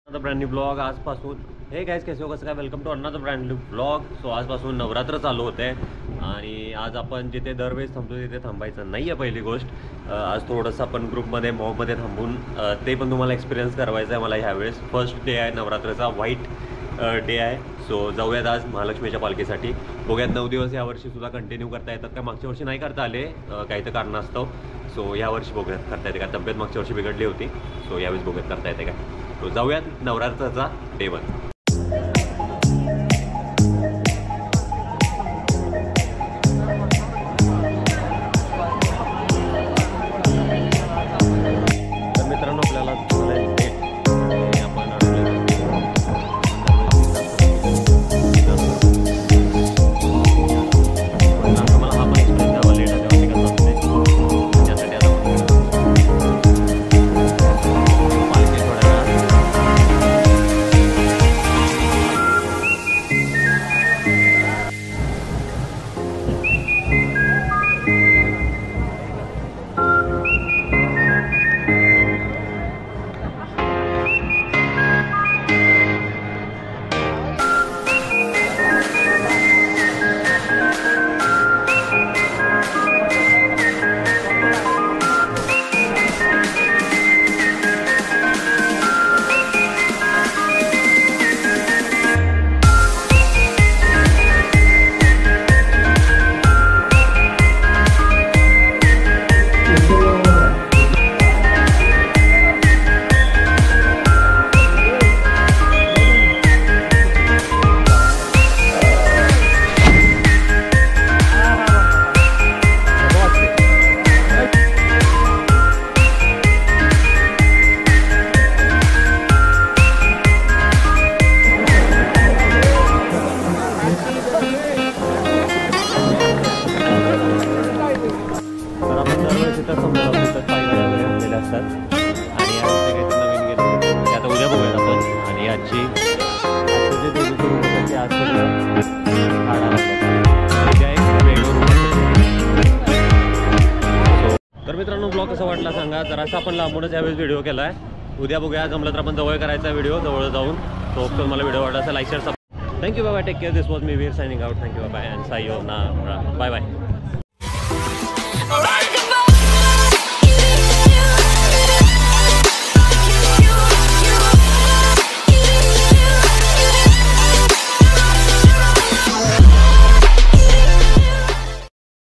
Brand new blog आजपासून. Hey guys कैसे हो, कसं काय, welcome to another brand new blog. So आजपासून नवरात्र चालू होते आणि आज आपण जिथे दरवेळेस थांबतो तिथे थांबायचं नाही आहे. पहिली गोष्ट, आज थोडंसं आपण ग्रुपमध्ये मॉबमध्ये थांबून ते पण तुम्हाला एक्सपिरियन्स करायचं आहे मला. ह्यावेळेस फर्स्ट डे आहे नवरात्राचा, व्हाईट डे आहे. सो जाऊयात आज महालक्ष्मीच्या पालखीसाठी. बघूयात 9 दिवस यावर्षी सुद्धा कंटिन्यू करता येतात का. मागच्या वर्षी नाही करता आले काही तर कारणास्तव. सो यावर्षी बघूयात करता येते का. तब्येत मागच्या वर्षी बिघडली होती, सो यावेळेस बघूयात करता येते का. तो जाऊयात नवरात्राचा डे 1. तर मित्रांनो आपल्याला मित्रांनो ब्लॉग कसा वाटला सांगा. जरासा आपण लांबूनच यावेळेस व्हिडिओ केला आहे. उद्या बघूया, जमलं तर आपण जवळ करायचा व्हिडिओ, जवळ जाऊन. तो मला व्हिडिओ आवडला like share. Thank you, bye bye, take care. This was me Veer signing out. Thank you, bye and sayonara. Bye bye.